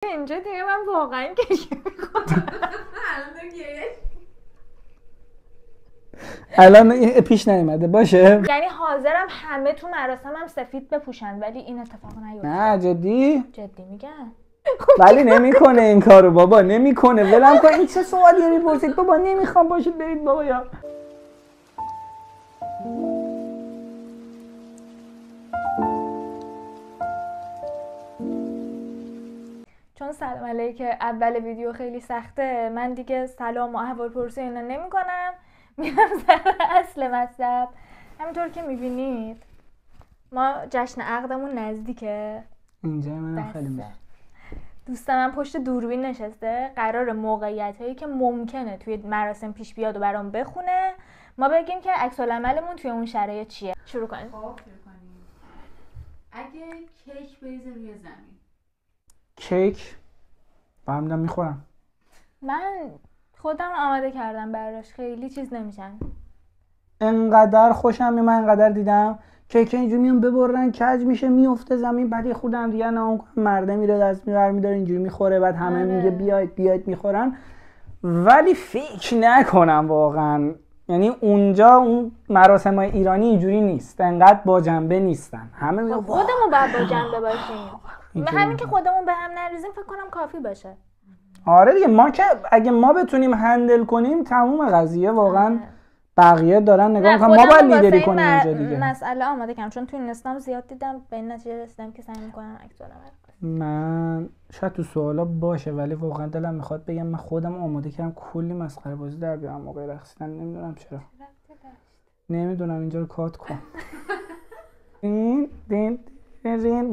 اینجا دیگه من واقعا گریه میکنم. الان پیش نیومده باشه. یعنی حاضرم همه تو مراسمم سفید بپوشن ولی این اتفاق نیفته. نه جدی میگم. ولی نمیکنه این کارو بابا، نمیکنه. ولم کن. این چه سوالیه میپرسید بابا؟ نمیخوام باشید برید بابا. یا چون سلام علیک اول ویدیو خیلی سخته، من دیگه سلام و احوالپرسی اینا نمی‌کنم، میرم سر اصل مطلب. همینطور که میبینید ما جشن عقدمون نزدیکه. اینجا منم خیلی دوست من پشت دوربین نشسته، قرار موقعیتایی که ممکنه توی مراسم پیش بیاد و برام بخونه، ما بگیم که عکس العملمون توی اون شرایط چیه. شروع کنیم. اگه کیک بریزه روی زمین، کیک فهمیدم میخورم. من خودم آماده کردم براش، خیلی چیز نمیشن. انقدر خوشم میاد، من انقدر دیدم کیک اینجوری میون ببرن کج میشه میفته زمین، بعد خودم دیگه نه اون مرده میره دست میبره اینجوری میخوره، بعد همه میگه بیاید میخورن. ولی فکر نکنم واقعا، یعنی اونجا اون مراسم‌های ایرانی اینجوری نیست، انقدر با جنبه نیستن. همه میگن خودمون باید با جنبه باشیم. همین که خودمون به هم نریزیم فکر کنم کافی باشه. آره دیگه، ما که اگه ما بتونیم هندل کنیم تموم قضیه. واقعا بقیه دارن نگاه میکنن، ما باید لیدری کنیم اینجا دیگه. مسئله آماده کردم چون تو اینستام زیاد دیدم، به این نتیجه رسیدم که سعی میکنم عکس العمل. من شاید تو سوالا باشه ولی واقعا دلم میخواد بگم من خودم آماده کردم کلی مسخره بازی در بیارم موقع رقصیدن. نمیدونم چرا، نمیدونم. اینجا رو کات کن. دین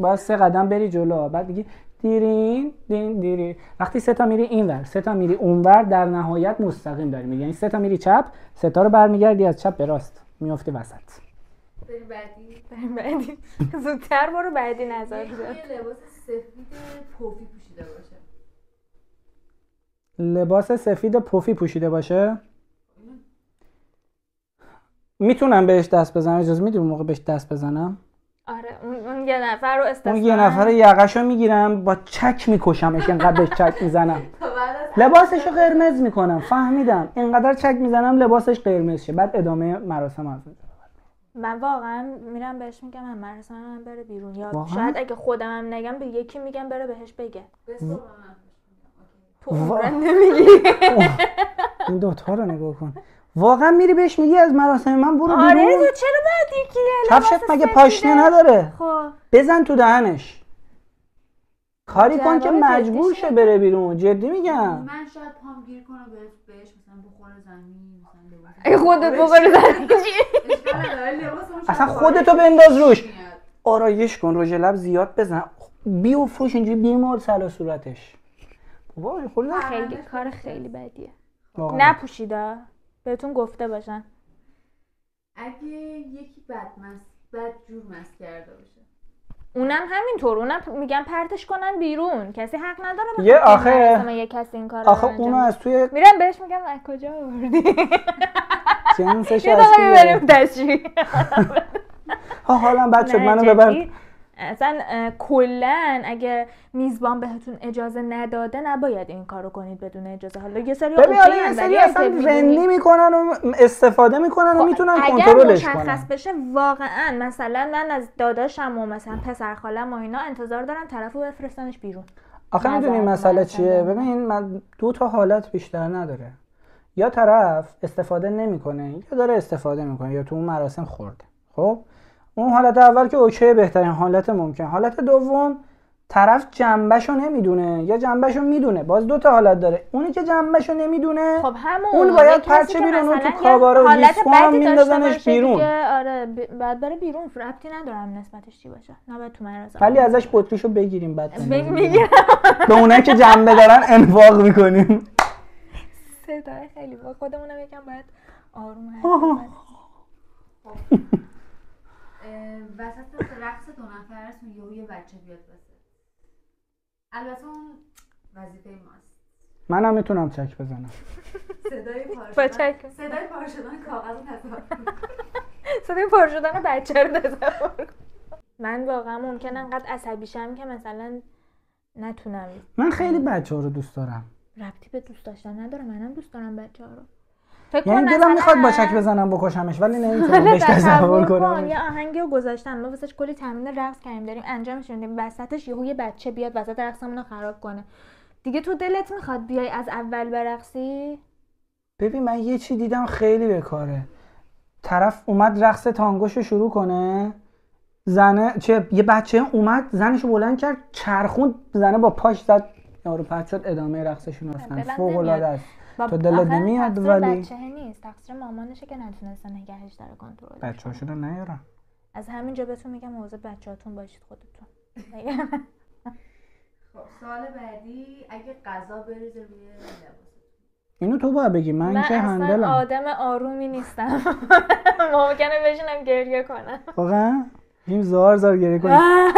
باید 3 قدم بری جلو، بعد دیگه دیرین دین دیری. وقتی 3 تا میری اینور 3 تا میری اونور، در نهایت مستقیم داری میگی، یعنی 3 تا میری چپ، 3 تا رو برمیگردی از چپ به راست میافتی وسط. بریم بعدی. زودتر برو بعدی نظر بده. یه لباس سفید پوفی پوشیده باشه. لباس سفید پوفی پوشیده باشه؟ میتونم بهش دست بزنم؟ اجازه میدی اون موقع بهش دست بزنم؟ آره اون یه نفر رو استثنا، اون یه نفر یقشو میگیرم با چک میکشمش، اینقدر بهش چک میزنم. لباسشو قرمز میکنم. فهمیدم اینقدر چک میزنم لباسش قرمز شه، بعد ادامه مراسم از من واقعا میرم بهش میگم من مراسم من بره بیرون، یا شاید اگه خودم هم نگم به یکی میگم بره بهش بگه. تو عمرن نمیگی. این دوتا رو نگاه کن. واقعا میری بهش میگی از مراسم من برو بیرون؟ آره تو چرا باید یکی کفشت مگه پاشنه نداره؟ خب بزن تو دهنش، کاری کن که مجبور شه بره بیرون. جدی میگم. من شاید پام گیر کنه بهش مثلا بخوره زمین، مثلا اگه خودت بخوره زمین اصلا خودتو بنداز روش، آرایش کن، رژ لب زیاد بزن، بیفروش اینجوری بیمار سر صورتش. بابا خیلی کار خیلی بدیه. نپوشیده بهتون گفته باشن. اگه یکی بد جور مست کرده باشه، اونم همینطور، اونم میگن پرتش کنن بیرون، کسی حق نداره یه آخه یه کسی این کارو آخه اونو از توی میرم بهش میگم از کجا آوردی جنسش از توی بریم تشریح. حالا بد شد منو ببر. اصلا کلن اگه میزبان بهتون اجازه نداده نباید این کارو کنید بدون اجازه. حالا یه سری اوکی ان، ولی اصلا رندی میکنن و استفاده میکنن و میتونن کنترلش کنن. اگر مشخص بشه واقعا، مثلا من از داداشم و مثلا پسر خالم و اینا انتظار دارم طرفو بفرستنش بیرون. آخه میدونی مسئله چیه؟ ببین من 2 تا حالت بیشتر نداره، یا طرف استفاده نمیکنه یا داره استفاده میکنه یا تو اون مراسم خورده. خب اون حالت اول که اوکی، بهترین حالت ممکن. حالت دوم طرف جنبشو نمیدونه یا جنبشو میدونه. باز 2 تا حالت داره. اونی که جنبشو نمیدونه خب اون باید پرچه بیرون، اون تو کابارا و دیسکو هم میندازنش بیرون. آره بعد بره بیرون، ربطی ندارم نسبتش چی باشه، نباید تو مراسم. ولی ازش بطریشو بگیریم بعد میگیرم به اونایی که جنبه دارن انفاق میکنیم. صدای خیلی با خودمونم یکم باید آروم وسط رقص 2 نفرتون یه بچه بیاد وسط. البته اون وظیفه ماست. منم میتونم چک بزنم. صدای پار شدن کاغذ تصور کن. صدای پار شدن بچه رو تصور کن. من واقعا ممکنه انقدر عصبی شم که مثلا نتونم. من خیلی بچه‌ها رو دوست دارم. ربطی به دوست داشتن نداره، منم دوست دارم بچه‌ها رو. فکر یعنی دلم میخواد با چک بزنم بکشمش ولی نمیتونم بهش تصور کنم. یه آهنگی رو گذاشتن ما واسش کلی تمرین رقص کردیم داریم انجامش میدیم، وسطش یهو یه بچه بیاد وسط رقصمون رو خراب کنه. دیگه تو دلت میخواد بیای از اول برقصی؟ ببین من یه چی دیدم خیلی بکاره. طرف اومد رقص تانگوشو شروع کنه، یه بچه اومد زنشو بلند کرد چرخوند، زنه با پاش زد یارو پرت شد، ادامه رقصشون رفتن. فوق العاده است. تو دلت نمیاد ولی بچه نیست، تقصیر مامانشه که نتونستن نگهش داره کنترل. بچه‌هاشون رو نیارن. از همینجا بهتون میگم مواظب بچه‌هاتون باشید خودتون. خب سوال بعدی، اگه غذا بریزه روی لباس اینو تو باید بگی، من که هندلم. من آدم آرومی نیستم. ممکنه بشینم گریه کنم. واقعا؟ این زار گریه کنم.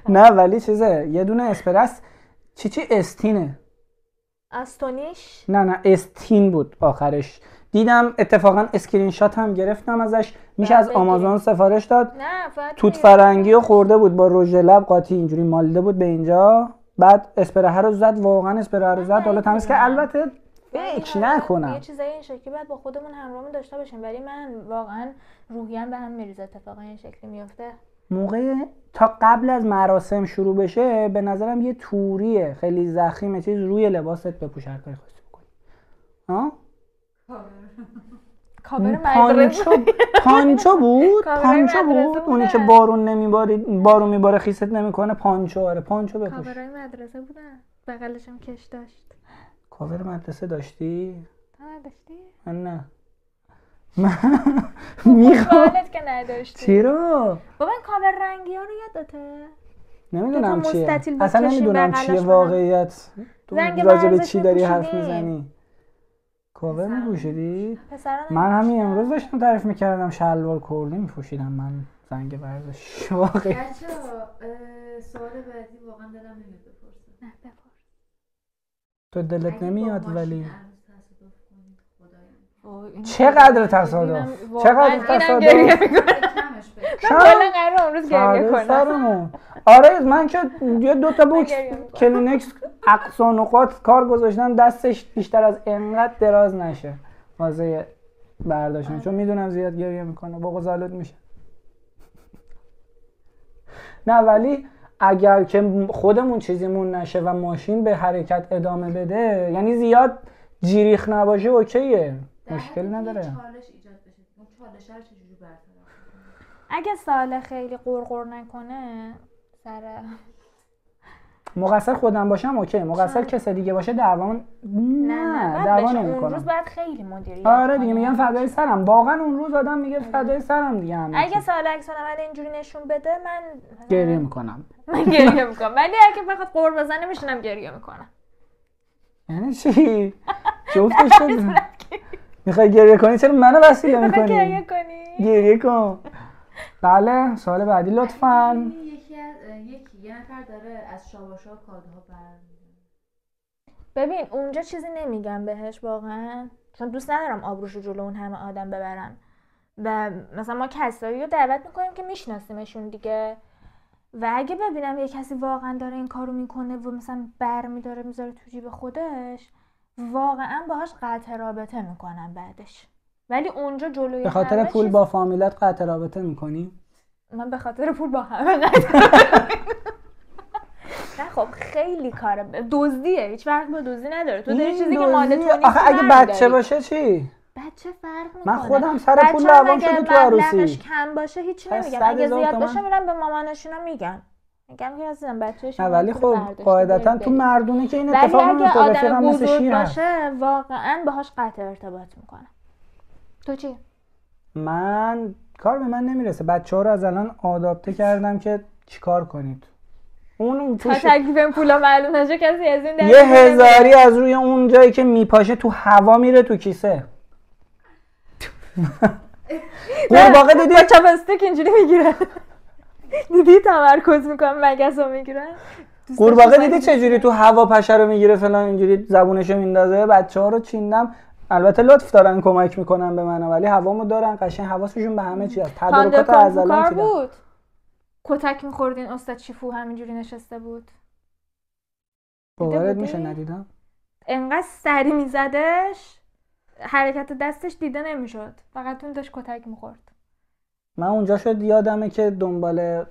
نه ولی چیزه، یه دونه اسپرس چی استینه. استونیش؟ نه استین بود آخرش. دیدم اتفاقا اسکرین شات هم گرفتم ازش، میشه از آمازون سفارش داد. نه توت فرنگی رو خورده بود با رژ لب قاطی اینجوری مالده بود به اینجا، بعد اسپره رو زد، واقعا اسپره رو زد. حالا تمیز که البته فکر نکنم یه چیزای این شکلی باید با خودمون همراهمون داشته باشیم، ولی من واقعا روحیه‌ام به هم میریزه اتفاقا این شکلی میفته. موقع تا قبل از مراسم شروع بشه به نظرم یه توریه خیلی ضخیمه چیز روی لباست بپوش هر کاری خواستی بکنی. ها؟ کاور پانچو بود اونی که بارون میباره خیست نمیکنه. پانچو پانچو بپوش. کاورای مدرسه بودن، بغلش هم کش داشت. کاور مدرسه داشتی؟ تو نداشتی؟ من نه. میخوام که نداشتی. چرا؟ بابا این کاور رنگی ها رو یادته؟ نمیدونم چیه، اصلا نمیدونم چیه واقعیت. راجع به چی داری حرف میزنی؟ کاور میپوشیدی؟ من همین امروز داشتم تعریف میکردم شلوار کردی میپوشیدم من زنگ ورزش. واقعا بچه‌ها سوال بعدی واقعا دلم نمیاد بپرسم. نه بپرس. تو دلت نمیاد ولی چقدر تصادف کلا قرار امروز گریه کنم. آره من که یه 2 تا بوکس کلینکس اقصا نقاط کار گذاشتم دستش بیشتر از اینقدر دراز نشه واسه برداشتن، چون میدونم زیاد گریه میکنه بغض‌آلود میشه. نه ولی اگر که خودمون چیزیمون نشه و ماشین به حرکت ادامه بده، یعنی زیاد جیریخ نباشه اوکیه، مشکل نداره. چالش ایجاد بشه، اون چالش رو چجوری برطرف کنیم؟ اگه سال خیلی قرقر نکنه سر مقصر خودم باشم اوکی، مقصر کس دیگه باشه دعوام نه دعوا نمی‌کنم. اون روز باید خیلی مدیریت آره دیگه میگم فدای سرم، واقعا اون روز آدم میگه فدای سرم دیگه. اگه سال عکس العمل اینجوری نشون بده من گریه میکنم. ولی اگه بخواد قور بزنه میشینم گریه میکنم. یعنی چی؟ جفتش شد. میخوای گریه کنی چرا منو وسیله میکنی؟ گریه کن. بله سوال بعدی لطفاً. یه نفر داره از شاباشا کادوها برمی‌داره. ببین اونجا چیزی نمیگم بهش واقعا، چون دوست ندارم آبروشو جلو اون همه آدم ببرن. و مثلا ما کسایی رو دعوت میکنیم که میشناسیمشون دیگه، و اگه ببینم یه کسی واقعا داره این کارو میکنه و مثلا برمیداره میذاره تو جیب خودش، واقعا باهاش قطع رابطه میکنم بعدش. ولی اونجا جلوی به خاطر پول با فامیلات قطع رابطه میکنی؟ من به خاطر پول با همه قطع نه خب خیلی کاره دزدیه، هیچ فرق با دزدی نداره. تو داری چیزی که مال تو نیست. آخه اگه بچه باشه چی؟ بچه فرق میکنه. من خودم سر پول دعوام شده تو عروسی. کم باشه هیچی نمیگم، اگه زیاد باشه میرم به مامانشونا میگم که عزیزم بچه‌ش. نه ولی خب قاعدتا تو مردونه که این اتفاق میفته. رفیقم مثل شیر باشه واقعا باهاش قطع ارتباط میکنم. تو چی؟ من کار به من نمیرسه. بچه‌ها رو از الان آداپته کردم که چیکار کنید. اون تا تکلیف پولا معلوم نشه کسی از این یه هزاری از روی اون جایی که میپاشه تو هوا میره تو کیسه. قورباغه دیدی چاپستیک اینجوری میگیره. دیدی تمرکز میکنم مگسو میگیره. قورباغه دیدی چجوری تو هوا پشه رو میگیره فلان اینجوری زبونشو میندازه. بچه‌ها رو چیندم، البته لطف دارن کمک میکنن به من ولی هوامو دارن قشنگ حواسشون به همه چی هست. تدارکات از الان بود. کتک میخوردین استاد شیفو همینجوری نشسته بود؟ باورت میشه ندیدم؟ انقدر سری میزدش حرکت دستش دیده نمیشد، فقط اون داشت کتک میخورد. من اونجا شد یادمه که دنبال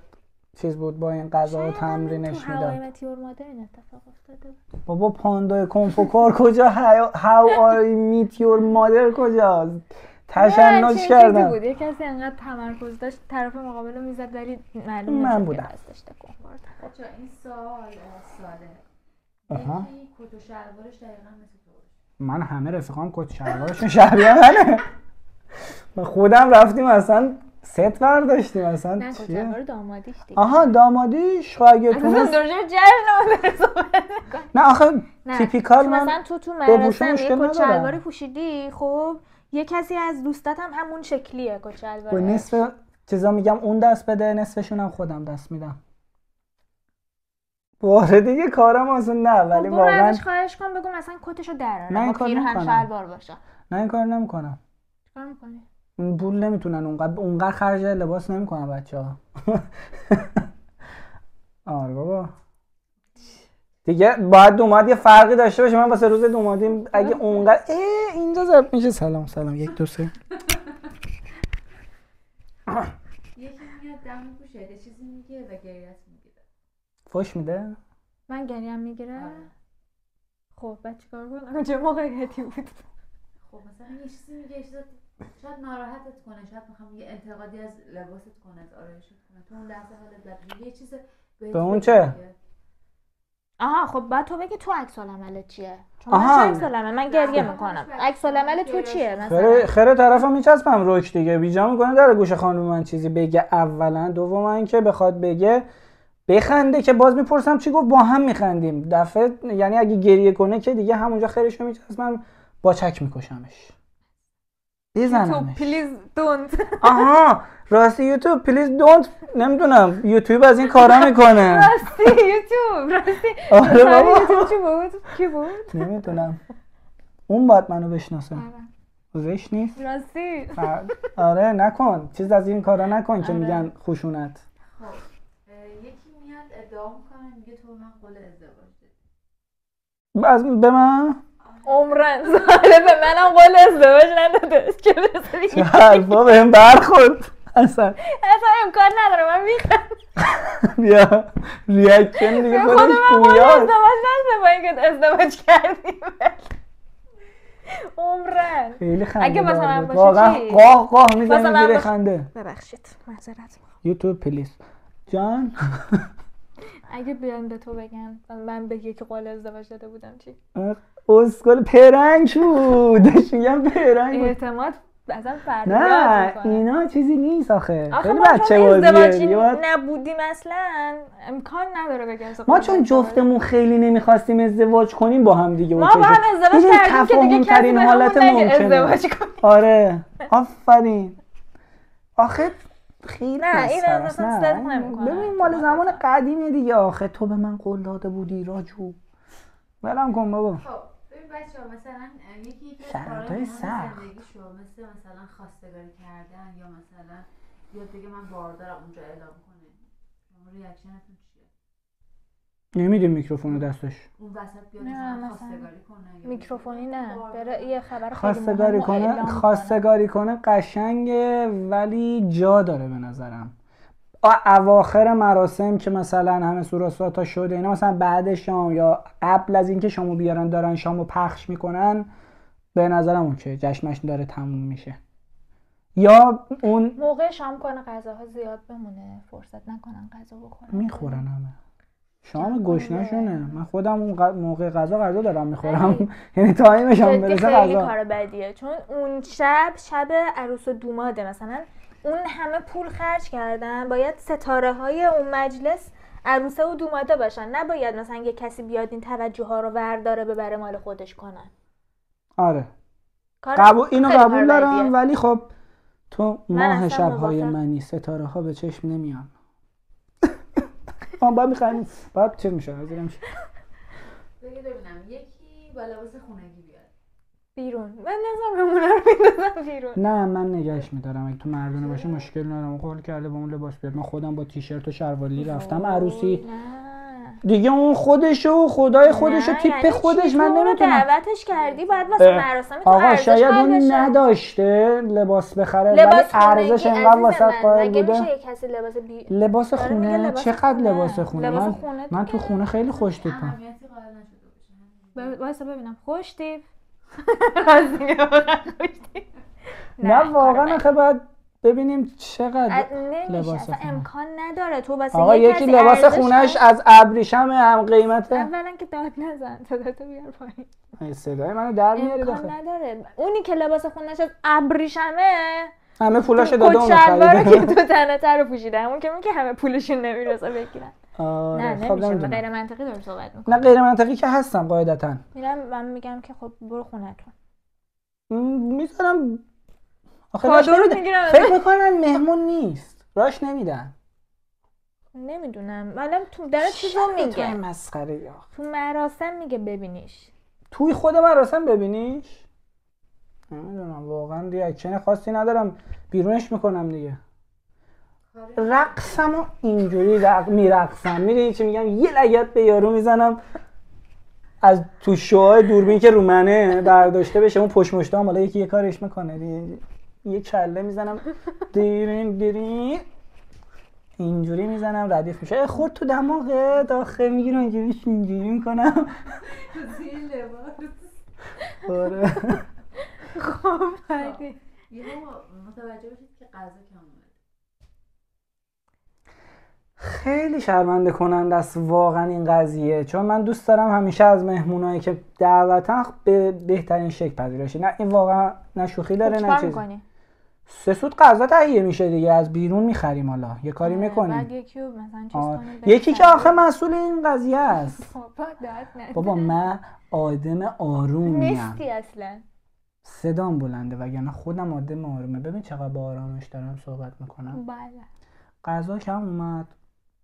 چیز بود با این غذا و تمرینش تو هوای میداد. متیور مادر این اتفاق افتاده بود. بابا پاندای کنفوکار کجا؟ هاو آی میتیور مادر کجاست؟ تشنج کردم. بود یه کسی انقدر تمرکز داشت طرف مقابل رو میزد ولی معلوم من نشد بودم. که دستش تکون خورد. بچه این ساله آها. یکی کت و شلوارش دقیقا مثل تو بود. من همه رفیقام کت شلوارشون شبیه منه. ما خودم رفتیم اصلا ست برداشتیم اصلا. نه کت شلوار دامادیش دیگه. آها دامادیش اگه تونست درجه جشن نه آخه تیپیکال من مثلا تو مدرسه مشکل یه کت شلواری ندارم. پوشیدی، خب یه کسی از دوستات هم همون شکلیه کت شلوار. با نصف چیزا میگم اون دست بده، نصفشون هم خودم دست میدم. باره دیگه کارم آسون نه ولی برو واقعا ازش خواهش کن بگو مثلا کتشو دراره نه این با کار پیرهن نمی‌کنم. شلوار باشه. نه این کار نمیکنم. چیکار می‌کنی؟ پول نمیتونن اونقدر خرج لباس نمیکنن بچه‌ها. آره بابا دیگه باید دوماد یه فرقی داشته باشه. من واسه روز دومادیم اگه اونقدر اینجا ضبط میشه. سلام 1 2 3 یکی میاد دم گوشه یه چیزی میگه و گریه‌اش میگیره. فوش میده؟ من گریم میگیره. آره. خب بعد چیکار کنم؟ چه موقعیتی بود؟ خب مثلا یه چیزی میگه، شاید ناراحتت کنه، شاید میخوام یه انتقادی از لباست کنه، از آرایشت کنه، تو اون لحظه حالت بده، یه چیز به اون چه؟ آها خب بعد تو بگی تو عکس العمل چیه؟ چون آها. من عکس العمل من گریه میکنم. عکس العمل تو چیه مثلا؟ خیره طرفو میچسبم روش دیگه. بیجا میکنه در گوش خانم من چیزی بگه اولا، دوما اینکه بخواد بگه بخنده که باز میپرسم چی گفت، با هم میخندیم دفعه. یعنی اگه گریه کنه که دیگه همونجا خیرشو میچسبم با چک میکشمش. بزنمش. پلیز دونت. آها راستی یوتیوب پلیز دونت. نمیدونم یوتیوب از این کارا میکنه. راستی یوتیوب راستی. آره بابا یوتیوب چی بود؟ کی بود؟ نمیدونم. اون باید منو بشناسه. زشت نیست؟ راستی. آره نکن چیز از این کارا نکن که میگن خشونت. خب یکی میاد ادعا میکنه میگه تو من قول ازدواج دادی. از به من عمرن زاله به منم قول ازدواج نداده. چه برسه چه حرفا بهم برخورد. اصلا امکان نداره من میخوام بیا ریاکشن دیگه خودم خودش من قول پویاست. ازدواج نداده با اینکه ازدواج کردیم. عمرن خیلی خنده اگه واسه من دار بود. باشه واقعا چی؟ قاه واسه میزنی من زیر باشه. خنده. ببخشید معذرت میخوام. یوتیوب پلیز جان. اگه بیان به تو بگن من به یکی قول ازدواج داده بودم چی؟ اسکل پرنگ بود. داشت میگم پرنگ بود. اعتماد ازم فرد نه اینا چیزی نیست آخه. آخه خیلی ما بچه چون بازیه ازدواجی دیگه باید- نبودیم اصلا امکان نداره بگم ما چون جفتمون خیلی نمیخواستیم ازدواج کنیم با هم دیگه ما با هم ازدواج کردیم که دیگه کسی ترین حالت ممکنه. ازدواج کنیم. آره آفرین. آخه خیلی نه این مسخره است. اصلا صدق نمی‌کنه. ببین مال زمان قدیمه دیگه. آخه تو به من قول داده بودی راجو. ولم کن بابا. خب ببین بچه‌ها مثلا یکی از شرایطای کارهای سخت. زندگیشو مثلا خواستگاری کردن یا مثلا بیاد بگه من باردارم اونجا اعلام کنه، شما ریاکشنتون چیه؟ نمیدیم میکروفونو دستش. اون وسط بیاد نه، مثلا مثلا خواستگاری کنه یا میکروفونی نه باردار. بره یه خبر خیلی خواستگاری مهمو اعلام کنه خواستگاری کنه قشنگه ولی جا داره به نظرم. اواخر مراسم که مثلا همه سوراساتا شده اینا، مثلا بعد شام یا قبل از اینکه شامو بیارن دارن شامو پخش میکنن، به نظرم اون که جشنش داره تموم میشه. یا اون موقع شام کنه غذاها زیاد بمونه فرصت نکنن غذا بخورن. میخورن همه. شام گشنشونه. من خودم اون موقع غذا دارم میخورم. یعنی تایمشم برسه خیلی غذا. کار بدیه چون اون شب عروس و دوماده. مثلا اون همه پول خرج کردن، باید ستاره های اون مجلس عروسه و دوماده باشن، نباید مثلا یه کسی بیاد این توجه ها رو ورداره ببره مال خودش کنن. آره کار اینو خیلی قبول کار دارم بدیه. ولی خب تو من ماه اصلا شب‌های موافق. منی ستاره ها به چشم نمیان. باید میخوایم چه میشه؟ بگه ببینم یکی با لباس خونگی بیاد بیرون. من نظر بمونه رو میندازم بیرون. نه من نگهش میدارم، اگه تو مردونه باشه مشکل ندارم. قول کرده با اون لباس بیاد. من خودم با تیشرت و شلواری رفتم عروسی دیگه. اون خودشو و خدای خودشو تیپ یعنی خودش من نمیتونم. دعوتش کردی باید واسه مراسم تو آقا ارزش شاید قائل اون بشه. نداشته لباس بخره ولی لباس ارزش انقدر واسه قائل مگه بوده. میشه یه کسی لباس داره میگه خونه لباس چقدر خونه. لباس خونه؟ لباس خونه من تو خونه خیلی خوش تیپم. اهمیتی قائل نشده باشه. وایسا ببینم خوش تیپ. راست میگه واقعا خوش تیپ. نه واقعا آخه باید ببینیم چقدر نمیشه لباس اصلا خونه. امکان نداره تو واسه آقا یه یکی کسی لباس ارزش خونهش قائل- از ابریشم هم قیمته. اولا که داد نزن صداتو بیار پایین. صدای منو در میاری امکان داخل. نداره اونی که لباس خونش از ابریشمه همه پولاشو داده اون شلوارو که خریده. تو تنته رو پوشیده همون که میگه همه پولشون نمیرسه بگیرن. نه خب نمیشه نمیدونم. غیر منطقی داره صحبت میکنه. نه غیر منطقی که هستم قاعدتا. میرم من میگم که خب برو خونتون. میذارم آخه کادو رو نمیدن. میگیرم فکر میکنن مهمون نیست راش نمیدن. نمیدونم ولی تو داره چیزو تو میگه مسخره یا تو مراسم میگه ببینیش. توی خود مراسم ببینیش. نمیدونم واقعا ریاکشن خاصی ندارم، بیرونش میکنم دیگه. رقصمو اینجوری میرقصم، میدونی چی میگم، یه لگد به یارو میزنم از تو شوهای دوربین که رو منه برداشته بشه، اون پشت مشتام حالا یکی یه کارش میکنه دیگه. یه کله میزنم دیرین دیرین اینجوری میزنم ردیف میشه، خورد تو دماغت آخه میگیرم اینجوری میکنم. زیر لباس. آره خب بعدی یهو متوجه بشید که غذا کم اومده. خیلی شرمنده کننده است واقعا این قضیه، چون من دوست دارم همیشه از مهمونایی که دعوتن به بهترین شکل پذیرش. نه این واقعا نه شوخی داره نه چیزی. میکنی؟ 3 سوت غذا تهیه میشه دیگه، از بیرون میخریم، حالا یه کاری میکنیم. بعد یکی رو مثلا چیز کنیم یکی که آخه مسئول این قضیه است. بابا بابا من آدم آرومیم، نیستی اصلا. صدام بلنده وگرنه خودم آدم آرومه. ببین چقدر با آرامش دارم صحبت میکنم. بله غذا کم اومد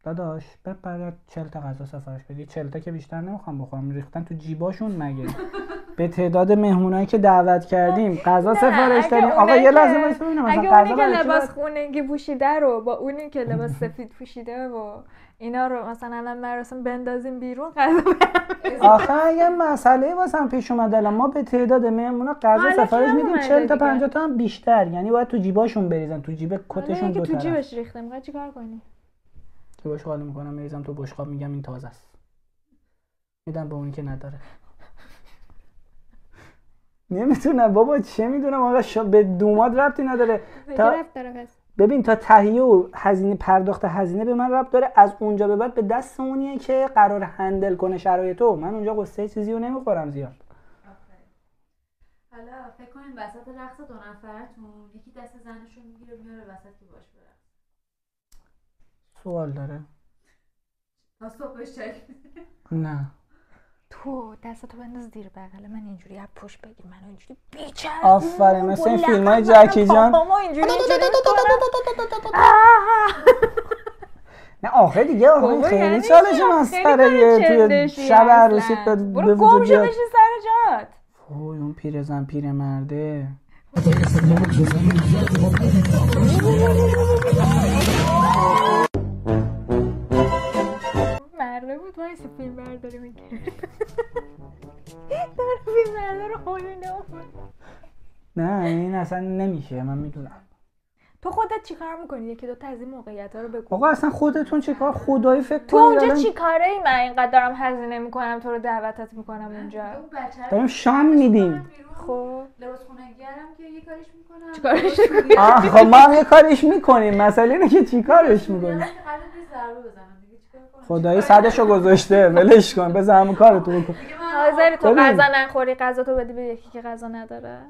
داداش، بپرد 40 تا غذا سفارش بدی. 40 تا که بیشتر نمیخوام بخورم، ریختن تو جیباشون مگه. به تعداد مهمونایی که دعوت کردیم غذا سفارش دادیم. آقا یه لحظه وایس ببینم مثلا اگه غذا اونی که برای چی لباس باید- خونگی پوشیده رو با اونی که لباس سفید پوشیده و اینا رو مثلا الان مراسم بندازیم بیرون غذا آخه اگه مسئله واسم پیش اومد الان ما به تعداد مهمونا غذا حالا سفارش کم میدیم اومده 40 تا دیگه. 50 تا هم بیشتر، یعنی باید تو جیباشون بریزن، تو جیب کتشون که دو تو طرف. جیبش ریخته میخوای چیکار کنی؟ تو باش خالی میکنم میریزم تو بشقاب، میگم این تازه است، میدم به اونی که نداره. نمیتونم بابا، چه میدونم آقا، به دوماد ربطی نداره. رفت داره پس. ببین تا تهیه و هزینه پرداخت هزینه به من ربط داره، از اونجا به بعد به دست اونیه که قرار هندل کنه شرایطو. من اونجا قصه چیزی رو نمیخورم زیاد. حالا فکر کنین وسط رقص 2 نفرتون یکی دست زنشو میگیره میاره وسط که باش برقص. سوال داره؟ تا صبحش چک. نه تو دستتو بنداز زیر بغل من اینجوری از پشت بگیر منو اینجوری بیچاره. آفرین، مثل این فیلمای جکی جان. اینجوری نه آخه دیگه آخه خیلی سالش مسخره توی شب عروسی به برو وجود گم شو بیاد. بشین سر جات. اوه اون پیرزن پیرمرده. مرده بود وایسی فیلم برداری میگه. داره فیلم بردار خونینه. نه این اصلا نمیشه، من میدونم. تو خودت چیکار میکنی؟ یکی دو تا از این موقعیت‌ها رو بگو. آقا اصلا خودتون چیکار خدایی فکر تو کنید اونجا الان چی کاره ای؟ من اینقدر دارم هزینه میکنم تو رو دعوتت میکنم اونجا. اون بچه رو داریم شام میدیم. خب لباس خونگی‌ام که یه کاریش میکنم. چیکارش خب ما هم یه کاریش میکنیم، مسئله اینه که چی کارش میکنیم. قراره ضربه بزنم دیگه چیکار کنم؟ خدایی صدشو گذاشته ولش کن، بذار همون کارتو بکن. دیگه من حاضری تو ببین. غذا نخوری غذا تو بدی به یکی که غذا نداره.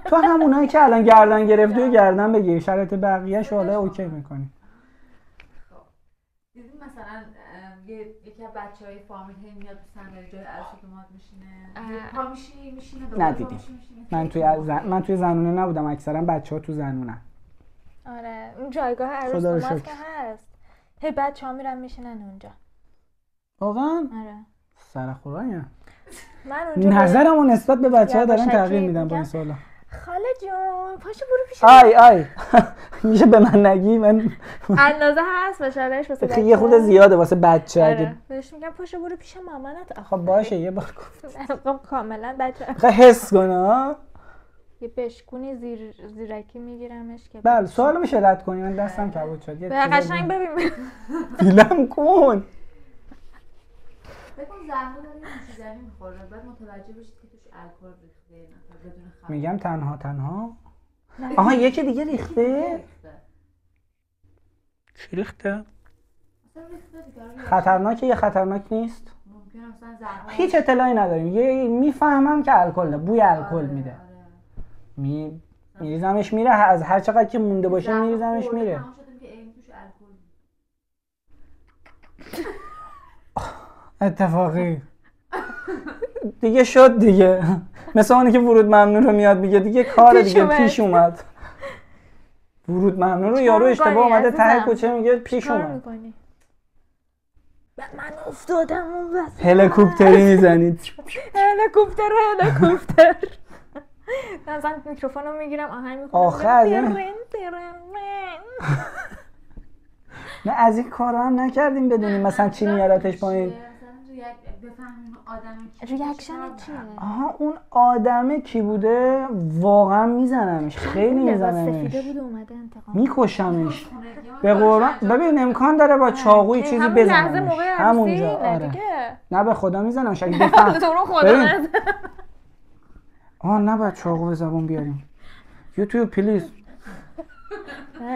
تو همونایی که الان گردن گرفتی و گردن بگیر، شرایط بقیه‌شو حالا اوکی میکنی. دیدین مثلا یکی از بچه‌های فامیل هی میاد تو صندلی جای عروسیمات میشینه. پا میشینه دوباره ندیدیم. پا میشینه. من توی زنونه نبودم، اکثرا بچه‌ها تو زنونن. آره اون جایگاه عروس خدا رو داماد شکر. که هست. هی بچه‌ها میرن میشینن اونجا. واقعا آره سر خورایم. من اونجا نظرمو نسبت به بچه‌ها دارن یواشکی تغییر میدن با میگم این سوالا. خاله جون پاشو برو پیش آی میشه به من نگی؟ من اندازه هست بشارش واسه خیلی یه خورده زیاده واسه بچه. اگه بهش میگم پاشو برو پیش مامانت. خب باشه یه بار خب کاملا بچه میخوای حس کنه ها. یه بشکونی زیرکی میگیرمش که بله سوالو میشه رد کنی؟ من دستم کبود شد. به قشنگ ببین دیلم کن. بگم زهرا داره نوشیدنی میخوره بعد متوجه بشید که توش الکل ریخته بدون خبر. میگم تنها آها یکی دیگه ریخته. چی ریخته؟ اصلا ریخته دیگه. خطرناکه یا خطرناک نیست؟ ممکنه مثلا زهرا هیچ اطلاعی نداریم. یه میفهمم که الکل بوی الکل میده. میریزمش میره، از هر چقدر که مونده باشه میریزمش میره. تمام شدیم که این توش الکل. اتفاقی دیگه شد دیگه. مثل اونی که ورود ممنوع رو میاد میگه دیگه کار دیگه پیش اومد. ورود ممنوع رو یارو اشتباه اومده ته کوچه میگه پیش اومد. من افتادم اون وسط. هلیکوپتری میزنید. هلیکوپتر مثلا میکروفون رو میگیرم آهنگ میخونم آخر نه از این کارا هم نکردیم بدونیم مثلا چی میارتش پایین. بفهمیم آدم ریاکشن چیه؟ آها اون آدمه کی بوده واقعا میزنمش، خیلی میزنمش، سفیده بوده اومده انتقام میکشمش به قرآن. ببین امکان داره با چاقوی چیزی بزنمش همونجا. آره نه به خدا میزنمش اگه بفهم. ببین نه باید چاقو به زبون بیاریم. یوتیوب پلیز.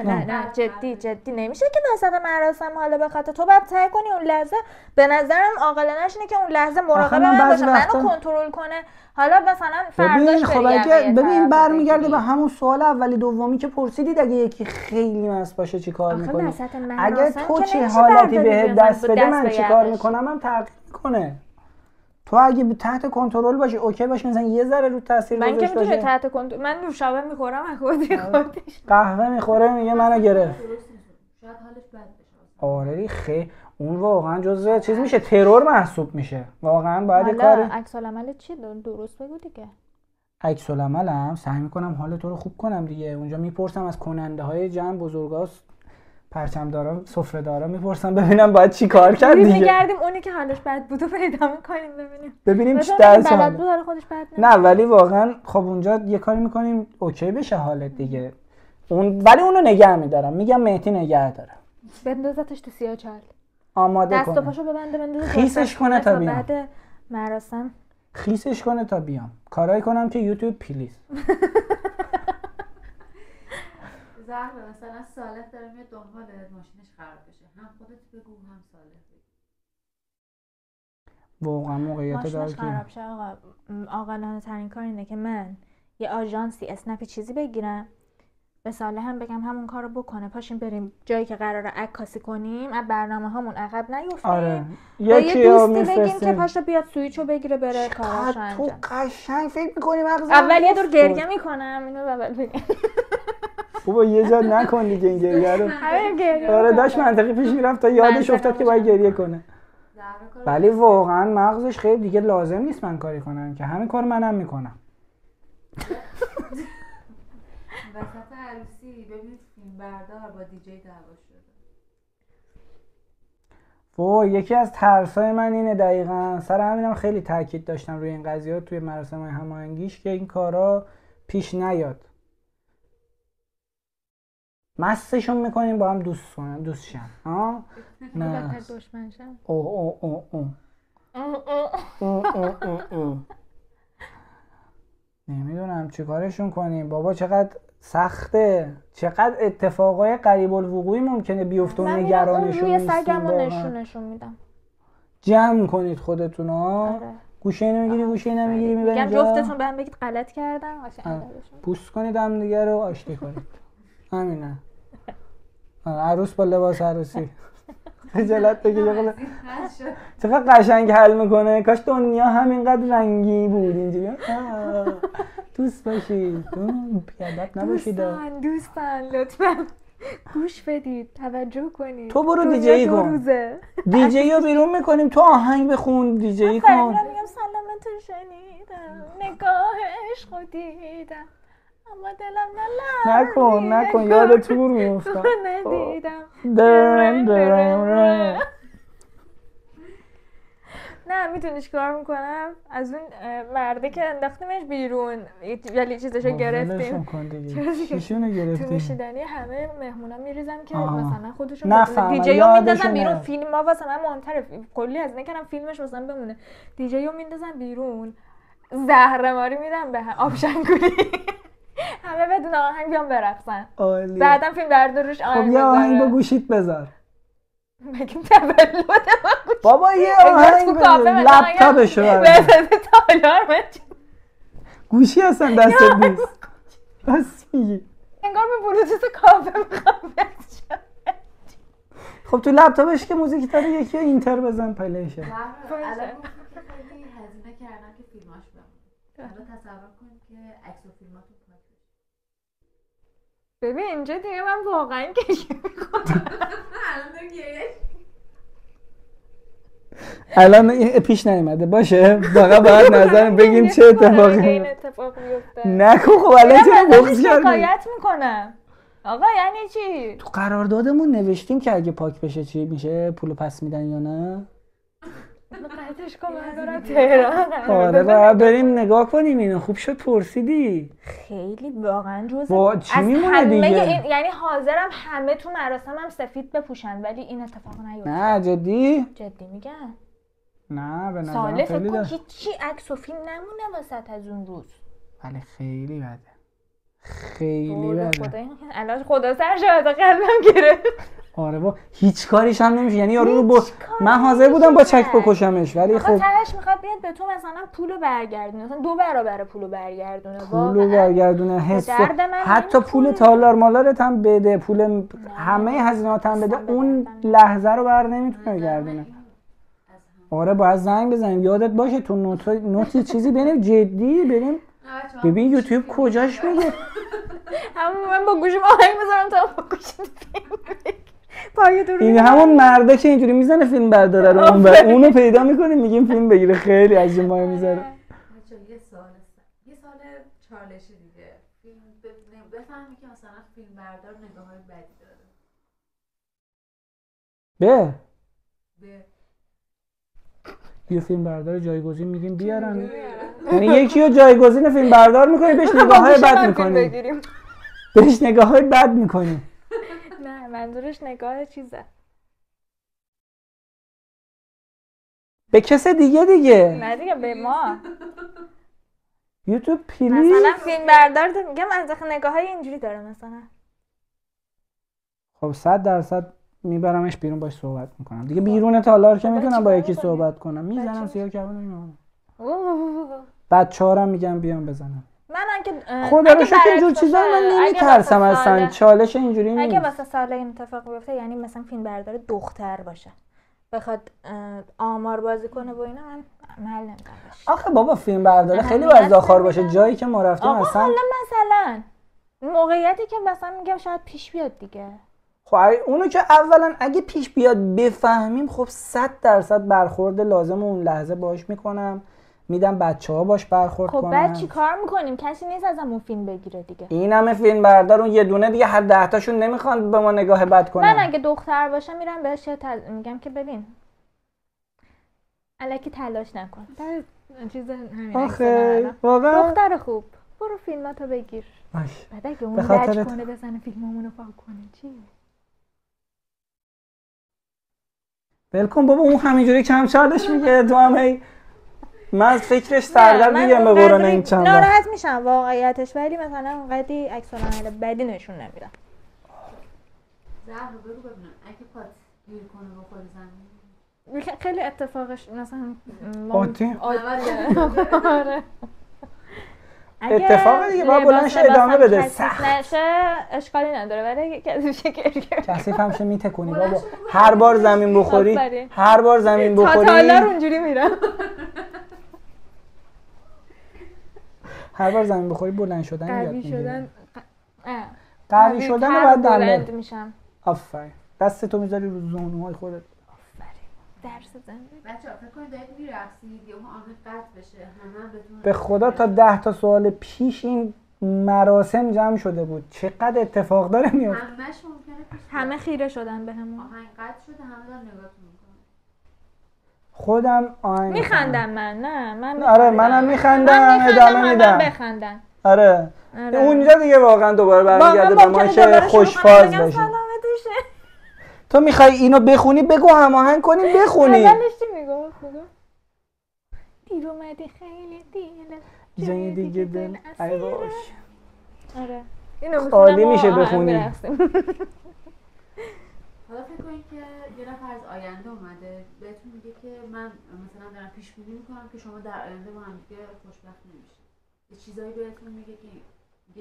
نه جدی نمیشه که وسط مراسم حالا به خاطر تو باید سعی کنی اون لحظه، به نظرم عاقلانه‌اش اینه که اون لحظه مراقب من باشه، منو کنترل کنه. حالا مثلا فرداش خب اگه ببین برمیگرده به همون سوال اولی دومی که پرسیدید، اگه یکی خیلی مست باشه چی کار میکنی؟ اگه تو چه حالتی به دست بده من چی کار میکنم هم تغییر میکنه. تو اگه تحت کنترل باشی اوکی باشه، مثلا یه ذره رو تاثیر گذاشته باشه. من که میتونه تحت کنترل، من نوشابه میخورم از خودش قهوه میخوره میگه منو گرفت. شاید حالش بد بشه. آره اون واقعا جزء چیز میشه، ترور محسوب میشه. واقعا باید کار عکس العمل چی درست بگو دیگه. عکس العملم سعی میکنم حال تو رو خوب کنم دیگه. اونجا میپرسم از کننده های جمع، بزرگاست، پرچمدارا، سفره‌دارا میپرسم ببینم باید چی کار کرد دیگه. میگردیم اونی که حالش بد بود و پیدا میکنیم ببینیم چی درس بلد بود حال خودش بد نه ولی واقعا خب اونجا یه کاری میکنیم اوکی بشه حالت دیگه. ولی اونو نگه میدارم، میگم مهدی نگه داره، بندازتش تو سیاه‌چال، آماده دست کنه، و پاشو ببنده خیسش کنه تا بیام، بعد مراسم خیسش کنه تا بیام، کارایی کنم که یوتیوب پلیز. زهر مثلا صالح داره میاد دنبال ماشینش خراب بشه، هم خودت بگو هم صالح بگو. واقعا موقعیت داره ماشینش خراب شه آقا، عاقلانه ترین کار اینه که من یه آژانسی اسنپی چیزی بگیرم، به صالح هم بگم همون کارو بکنه، پاشیم بریم جایی که قراره عکاسی کنیم، از برنامه هامون عقب نیفتیم. آره یه دوستی بگیم که پاشو بیاد سویچو بگیره بره کاراشو تو انجام. قشنگ فکر می‌کنی مغزم اول یه دور گریه میکنم، اینو اول بگم. بابا یه جا نکن دیگه این گریه رو. آره داشت منطقی پیش میرفت تا یادش افتاد که باید گریه کنه. ولی واقعا مغزش خیلی دیگه لازم نیست من کاری کنم که همین کار منم میکنم. وسط عروسی ببینید فیلم بردار با دیجی دعوا شده. یکی از ترسای من اینه دقیقاً، سر همینم خیلی تاکید داشتم روی این قضیه توی مراسم هماهنگیش که این کارا پیش نیاد. مستشون میکنیم با هم دوست شن. نه دشمن شن. نمیدونم چی کارشون کنیم بابا، چقدر سخته، چقدر اتفاقای غریب الوقوعی ممکنه بیفته و نگرانشون روی سگمو نشونشون میدم. جمع کنید خودتون ها. آره. گوشه نمیگیری گوشه نمیگیری میبریم میگم جفتتون بهم بگید غلط کردم پوست کنید هم دیگه رو آشتی کنید. همینه. عروس با لباس عروسی خجالت بگید چقدر قشنگ حل میکنه. کاش دنیا همینقدر رنگی بود اینجوری. دوست باشید، بیادب نباشید. دوستان لطفا گوش بدید، توجه کنید. تو برو دیجی کن، دیجی رو بیرون میکنیم، تو آهنگ بخون، دیجی کن. میگم سلام تو شنیدم نگاه عشقو دیدم اما دلم نکن یاد تور میفتم ندیدم درم. نه میتونی چیکار میکنم از اون مرده که انداختیمش بیرون ولی چیزشو گرفتیم چیشونو تو گرفتیم نوشیدنی همه مهمونا میریزن که آها. مثلا خودشون نفهمم، دیجیو میندازن یادشونه. بیرون فیلم ها واسه من مهمتره کلی از اینه کنم فیلمش مثلا بمونه دیجیو میندازن بیرون زهرماری میدن به آبشنگونی همه بدون آهنگ بیان برقصن عالی. بعدم فیلم بردار روش آهنگ خب یه آهنگ با گوشیت بذار بگیم تولد بابا یه آهنگ لپتاپشو بذار تالار گوشی اصلا دستت نیست بس میگی انگار به بلوتوث کافه میخوام خب تو لپتاپش که موزیک داره یکی اینتر بزن پلیشه الان خیلی هزینه کردن که فیلماش بمونه. حالا تصور کن که عکس و فیلماتو پاک بشه. ببین اینجا دیگه من واقعا کشی میکنم الان پیش نیومده باشه فقط باید نظر بگیم چه اتفاقی این اتفاق میفته نکن خب الان چرا بغض کردی شکایت میکنم آقا یعنی چی تو قراردادمون نوشتیم که اگه پاک بشه چی میشه پولو پس میدن یا نه قطعش کن من دارم تهران آره باید بریم نگاه کنیم اینو خوب شد پرسیدی خیلی واقعا با چی میمونه دیگه یعنی حاضرم همه تو مراسمم سفید بپوشن ولی این اتفاق نیفته نه جدی میگم نه به نظرم ساله فکر خیلی کن ده هیچی عکس و فیلم نمونه وسط از اون روز ولی خیلی بده خیلی بده الان خدا سر شاهد قلبم گرفت آره با هیچ کاریش هم نمیشه یعنی یارو رو من حاضر بودم با چک بکشمش ولی خب تهش میخواد بیاد به تو مثلا پولو برگردونه مثلا 2 برابر پولو برگردونه پولو برگردونه حتی پول تالار مالارت هم بده پول همه هزینه‌ات هم بده اون لحظه رو بر نمیتونه بگردونه آره باید زنگ بزنیم یادت باشه تو نوتی چیزی ببینیم جدی بریم ببین یوتیوب کجاش میگه همون من با گوشم آهنگ بذارم تا با گوشم پای دور این همون مرده که اینجوری میزنه فیلم برداره رو اونو پیدا میکنیم میگیم فیلم بگیره خیلی از این ماه میذاره یه سال چالشی دیگه فیلم بفهمی که مثلا فیلم بردار نگاه‌های بدی داره یه فیلم بردار جایگزین میگیم بیارن یعنی یکی رو جایگزین فیلم بردار میکنیم بهش نگاه‌های بد میکنیم بهش نگاه‌های بد میکنیم نه منظورش نگاه چیزه به کس دیگه نه دیگه به ما یوتیوب پلیز مثلا فیلم بردار میگم منطق نگاه‌های اینجوری داره مثلا خب 100% میبرمش بیرون باش صحبت میکنم دیگه بیرون تالار که میتونم با یکی صحبت کنم میزنم سیاه کباب میمونم بچه‌هارم میگم بیان بزنم من اگه خدا رو شکر اینجور چیزا من نمیترسم اصلا چالش اینجوری نیست اگه واسه سال این اتفاق بیفته یعنی مثلا فیلم بردار دختر باشه بخواد آمار بازی کنه با اینا من عمل نمی‌کنم آخه بابا فیلم برداره خیلی وزداخوار باشه جایی که ما رفتیم اصلا مثلا موقعیتی که مثلا میگم شاید پیش بیاد دیگه خب اونو که اولا اگه پیش بیاد بفهمیم خب 100% برخورد لازم اون لحظه باش میکنم میدم بچه‌ها باش برخورد کنن خب بعد چی کار میکنیم کسی نیست ازمون فیلم بگیره دیگه این همه فیلم بردار اون یه دونه دیگه هر 10 تاشون نمیخوان به ما نگاه بد کنن من اگه دختر باشه میرم بهش میگم که ببین الکی تلاش نکن چیز همین آخه واقعا دختر خوب برو فیلماتو بگیر بعد اگه اون لج کنه بزنه فیلمامونو پاک کنه چی بلکن بابا اون همینجوری کم چالش میگه تو هم هی من از فکرش سردرد میگم به قرآن این چند ناراحت میشم واقعیتش ولی مثلا اونقدی عکس العمل بدی نشون نمیدم زهر بگو ببینم اگه پات گیر کنه بخوری زمین خیلی اتفاقش مثلا عادی آره اتفاق دیگه باید بلندش ادامه بده سخت نشه اشکالی نداره ولی کثیف کثیف هم شه میتکنی بابا هر بار زمین بخوری هر بار زمین بخوری تالار اونجوری میرم هر بار زمین بخوری بلند شدن یاد میگیری قوی شدن رو باید بلند میشم آفرین دستتو میذاری رو زانوهای خودت درس زندگی. بچه‌ها فکر کنید دارید میرقصید یا اون آهنگ قطع بشه همه بهتون به خدا تا 10 تا سوال پیش این مراسم جمع شده بود. چقدر اتفاق داره میفته. همش ممکنه پیش همه خیره شدن بهمون. آهنگ قطع شده همه دارن نگاهتون میکنن. خودم آهنگ میخندم من آره منم میخندم ادامه میدم. بخندن. آره. اونجا دیگه واقعا دوباره برمیگرده به ما که خوشفاز باشیم. تو میخوای اینو بخونی بگو هماهنگ کنیم بخونی. اولش چی میگفت؟ دیر اومدی خیلی دیر جای دیگه دل ای باش. آره اینو عالی میشه بخونی. حالا فکر کنید که یه نفر از آینده اومده بهتون میگه که من مثلا دارم پیش بینی میکنم که شما در آینده با هم دیگه خوشبخت نمیشید. یه چیزایی بهتون میگه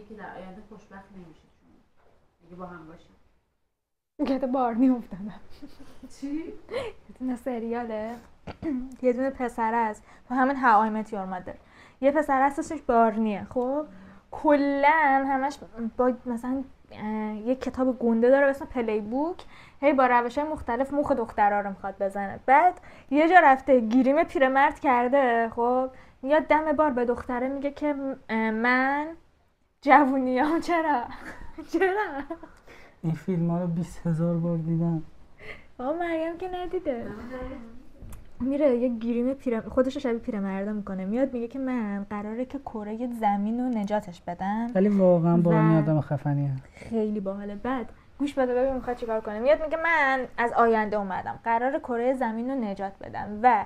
که در آینده خوشبخت نمیشید شما اگه با هم باشید. گده بارنی افتادم. چی؟ این سریاله یه دونه پسر است تو همین How I Met Your Mother. یه پسر هست اسمش بارنیه. خب کلا همش با مثلا یه کتاب گنده داره به اسم پلی بوک، هی با روش‌های مختلف مخ دخترها رو میخواد بزنه. بعد یه جا رفته گریم پیرمرد کرده. خب میاد دم بار به دختره میگه که من جوونیام چرا این فیلم ها رو 20,000 بار دیدم. آقا مریم که ندیده. میره یه گریم خودش رو شبیه پیرمرده میکنه، میاد میگه که من قراره که کره زمین رو نجاتش بدم. ولی واقعا باحال آدم خفنیه. خیلی باحاله. بعد گوش بده ببین میخواد چیکار کنه. میاد میگه من از آینده اومدم قراره کره زمین رو نجات بدم و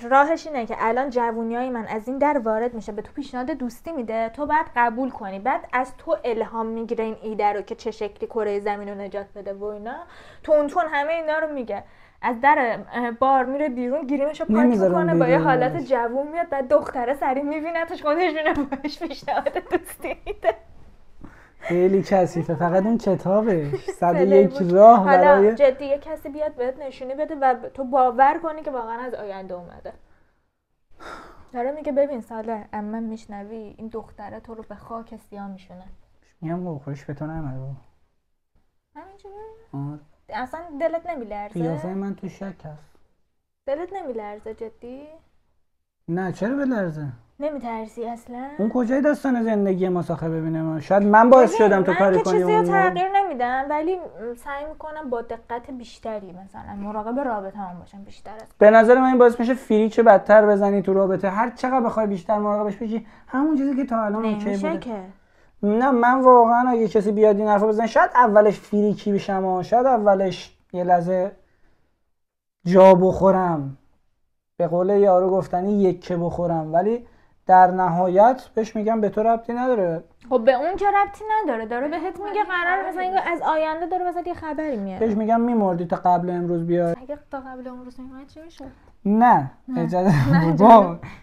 راهش اینه که الان جوونیای من از این در وارد میشه، به تو پیشنهاد دوستی میده، تو باید قبول کنی. بعد از تو الهام میگیره این ایده رو که چه شکلی کره زمین رو نجات بده و اینا. تون همه اینا رو میگه. از در بار میره بیرون گریمشو پاک میکنه با یه حالت جوون میاد. بعد دختره سری میبینتش خودش میره باش پیشنهاد دوستی میده. خیلی کثیفه. فقط اون کتابش 101 راه برای حالا جدی یه کسی بیاد بهت نشونی بده و تو باور کنی که واقعا از آینده اومده. داره میگه ببین ساله اما میشنوی این دختره تو رو به خاک سیاه میشونه. میگم خوش به تو نمیاد. همینجوری؟ اصلا دلت نمیلرزه؟ قیافه من تو شک هست. دلت نمیلرزه جدی؟ نه چرا بلرزه؟ نمیترسی اصلا؟ اون کجای داستان زندگی مساخه ببینه من؟ شاید من باعث شدم تو کاری کنی. من که چیزی رو تغییر نمیدم ولی سعی میکنم با دقت بیشتری مثلا مراقب رابطه‌ام باشم بیشتر از. به نظر من این باعث میشه فریچ بدتر بزنی تو رابطه. هر چقدر بخوای بیشتر مراقبش بشی همون چیزی که تا الان اوکی بوده. که نه من واقعا اگه کسی بیاد این حرفو بزنه شاید اولش فریکی بشم و شاید اولش یه لحظه جا بخورم، به قول یارو گفتنی یکه بخورم، ولی در نهایت بهش میگم به تو ربطی نداره. خب به اون که ربطی نداره، داره بهت میگه قرار مثلا از آینده داره واسه یه خبری میاره. بهش میگم میمردی تا قبل امروز بیاد. اگه تا قبل امروز میومد چی میشه؟ نه اجازه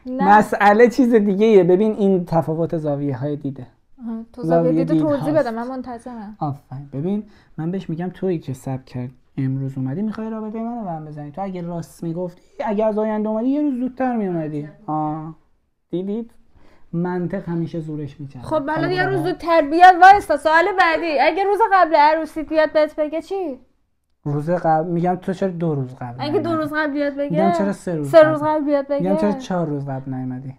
مسئله چیز دیگه ایه. ببین این تفاوت زاویه های دیده. تو زاویه دیده توضیح بده من منتظرم. آفرین. ببین من بهش میگم تویی که ساب کرد امروز اومدی میخوای رابطه منو به هم بزنی. تو اگه راست میگفتی اگه از آینده اومدی یه روز زودتر میومدی. دیدید منطق همیشه زورش میچرخه. خب حالا یه روز زودتر بیاد وایستا سوال بعدی. اگه روز قبل عروسی بیاد بهت بگه چی؟ روز قبل میگم تو چرا 2 روز قبل. اگه 2 روز قبل بیاد بگه میگم چرا 3 روز قبل بیاد بگه. میگم چرا 4 روز قبل نیومدی.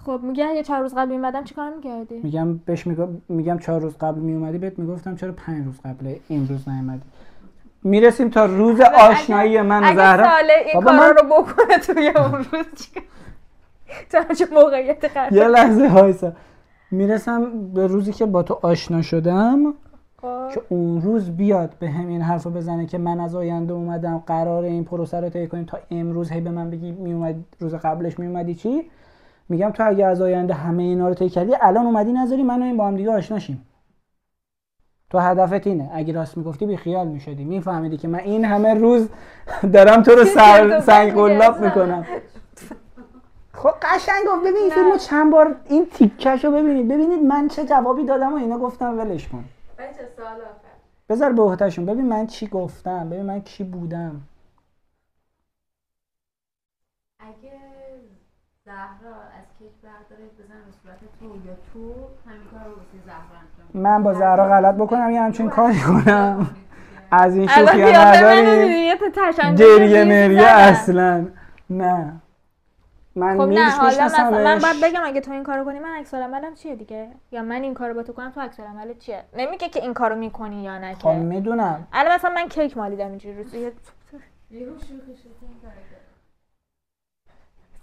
خب میگه اگه 4 روز قبل میومدم چیکار میکردی؟ میگم بهش میگم 4 روز قبل میومدی بهت میگفتم چرا 5 روز قبل امروز نیومدی. میرسیم تا روز آشنایی من و زهرا. اگه ساله این کارا رو بکنه توی اون روز چیکار؟ تو چه موقعیت قرار؟ یه لحظه وایسا. میرسم به روزی که با تو آشنا شدم که اون روز بیاد به هم این حرفو بزنه که من از آینده اومدم قراره این پروسه رو طی کنیم تا امروز هی به من بگی میومد روز قبلش میومدی چی؟ میگم تو اگه از آینده همه اینا رو طی کردی الان اومدی نذاری من و این با هم دیگه آشنا شیم. تو هدفت اینه. اگه راست میگفتی بی خیال میشدی، میفهمیدی که من این همه روز دارم تو رو سنگ قلاب میکنم. خب قشنگ گفت. ببین این فیلمو چند بار این تیکشو ببینید من چه جوابی دادم و اینا گفتم ولش کن. بچه سوال آخر بذار به عهده‌شون. ببین من چی گفتم، ببین من کی بودم. اگه زهرا از کیک برداره بزنه به صورت تو یا تو همین کار رو واسه زهرا انجام من با زهرا غلط بکنم یا همچین کاری کنم؟ از این الان شوخی ها قیافه منو نداریم. دیدی، یه تشنج گریه ریزی مریه زدم. اصلا نه. من خب نه حالا مثلا من میشناسمش. باید بگم اگه تو این کارو کنی من عکس العملم چیه دیگه، یا من این کارو با تو کنم تو عکس العملت چیه. نمیگه که این کارو میکنی یا نه خب که. میدونم. الان مثلا من کیک مالیدم اینجوری رو یهو شوخی شدن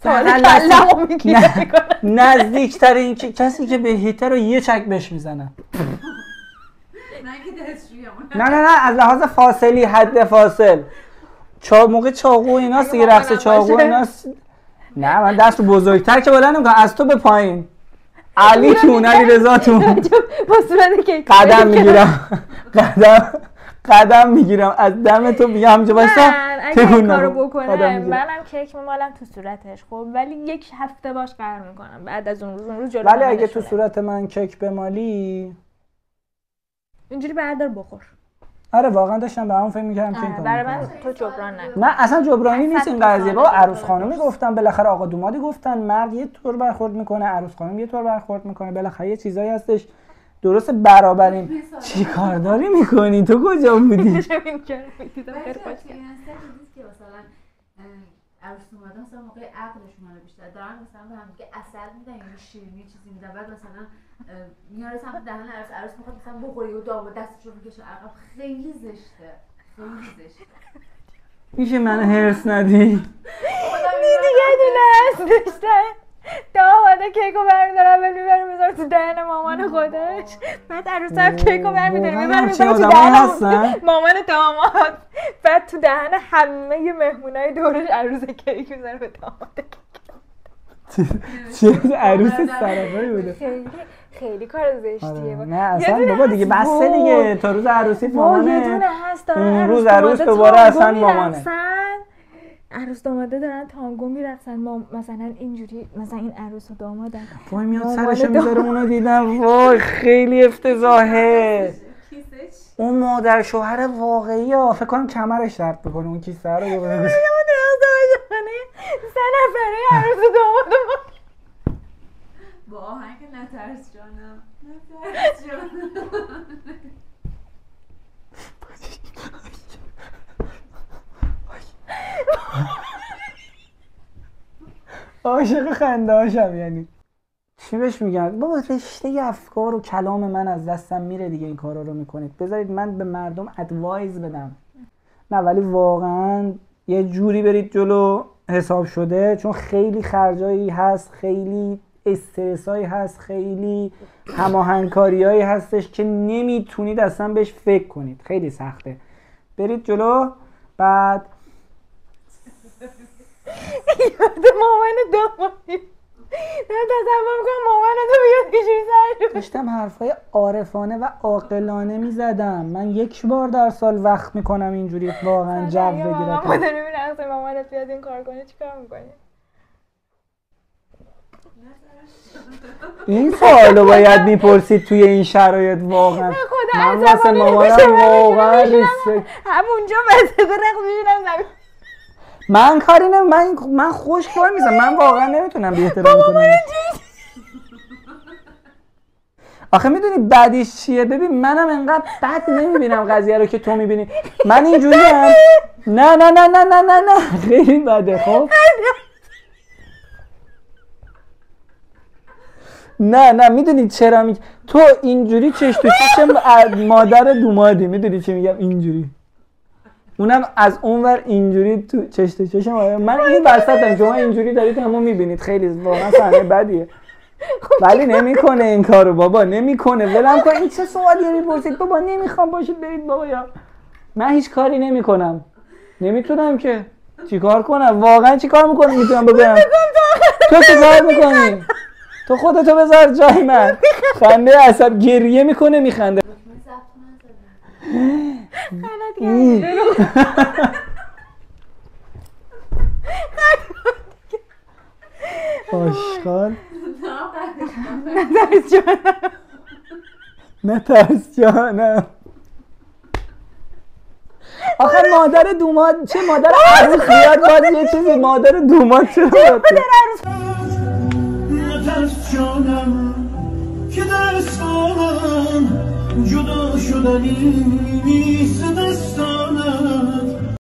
کلمو میگیره. نزدیکترین کسی که به هیتر رو یه چک بهش میزنم. من که دستشویمون نه از لحاظ فاصلی، حد فاصل. موقع چاقو ایناست دیگه، اگه رقص مامانم چاقو باشه. ایناست. نه من دست رو بزرگتر که بلند نمیکنم، از تو به پایین. علی تون، علی رضا تون. با صورت کیک قدم میگیرم. قدم میگیرم از دم تو، میگم همینجا وایسا. من اگه این کارو بکنم منم کیک میمالم تو صورتش. خب ولی یک هفته باش قرار میکنم، بعد از اون روز جلو. ولی اگه تو صورت من کیک بمالی اینجوری بردار بخور. آره واقعا داشتم به همون فکر میکردم که این کارو برای می‌کنم. من تو جبران نکن. نه اصلا جبرانی نیست این قضیه. بابا عروس درست. خانومی گفتن، بالاخره آقا دومادی گفتن مرد یه طور برخورد میکنه، عروس خانم یه طور برخورد میکنه، بالاخره یه چیزایی هستش درست برابریم. چی کار داری میکنی؟ تو کجا بودی؟ این چرا میدیدم خیلی خوش که مثلا عروس اومده مثلا موقع عقلشون رو بیشتر دارن مثلا به هم دیگه عسل میدن یا شیرینی چیزی میدن، بعد مثلا میاره سمت دهن عروس میخواد مثلا بخوره و داماد دستش رو میکشه عقب. خیلی زشته، خیلی زشته. میشه من هرس ندی؟ دیگه دونه هست داشته داماده کیکو برمیداره اول میبره میذاره تو دهن مامان خودش، بعد عروس هم کیکو برمیداره میبره میذاره تو دهن مامان داماد، بعد تو دهن همه مهمونای دورش عروس کیک میذاره به داماد. چه عروس سرفایی بوده. خیلی کار زشتیه. نه اصلا بابا دیگه بسته دیگه، تا روز عروسی مامانه. یه دونه هست دارن اون روز عروس دوباره اصلا مامانه. عروس داماده دارن تانگو میرقصن، مثلا اینجوری مثلا این عروس و دامادن. وای میاد سرشو میذاره، اونو دیدم وای خیلی افتضاحه. اون مادر شوهر واقعی ها، فکر کنم کمرش درد بکنه اون کیسه رو ببره. سه نفره عروس و داماد با آهنگ نترس جانم نترس جانم. عاشق خنده هاشم. یعنی چی بهش میگن بابا، رشته افکار و کلام من از دستم میره دیگه این کارا رو میکنید. بذارید من به مردم ادوایز بدم. نه ولی واقعا یه جوری برید جلو حساب شده، چون خیلی خرجایی هست، خیلی استرسایی هست، خیلی هماهنگکاریایی هستش که نمیتونید اصلا بهش فکر کنید. خیلی سخته. برید جلو. بعد یاد مامان دامادی دارم تصور میکنم مامان تو بیاد اینجوری سرشون. داشتم حرفای عارفانه و عاقلانه میزدم. من یک بار در سال وقت میکنم اینجوری واقعا جو بگیرم. مامان داری میرقصه مامانت بیاد این کار کنه چیکار میکنی؟ این سوالو باید میپرسید توی این شرایط واقعا. من واسه مامانم واقعا ریسپکت. همونجا واسه تو رقص میشینم زمین. من کاری من خوش کار میزم. من واقعا نمیتونم بی احترامی کنم. آخه میدونی بعدیش چیه؟ ببین منم انقدر بد نمیبینم قضیه رو که تو میبینی. من اینجوری هم نه خیلی بده. خب نه میدونی چرا تو اینجوری چش تو چش مادر دومادی. میدونی چی میگم؟ اینجوری اونم از اونور اینجوری تو چش تو چش من این وسطم، شما اینجوری دارید همون میبینید. خیلی واقعا صحنه بدیه. ولی نمیکنه این کارو بابا، نمیکنه. ولم کن. این چه سوالیه میپرسید بابا؟ نمیخوام باشید برید بابا. یا من هیچ کاری نمیکنم. نمیتونم که چیکار کنم؟ واقعا چیکار میکنم؟ میتونم بگم تو چیکار میکنی؟ تو خودتو بذار جای من. خنده عصب گریه میکنه میخنده. آشغال. نترس جانم. آخه مادر دوماد چه مادر عروس بیاد باید یه چیزی مادر دوماد چرا باید نترس جانم که در سالم جدا شدنی نیست دستانم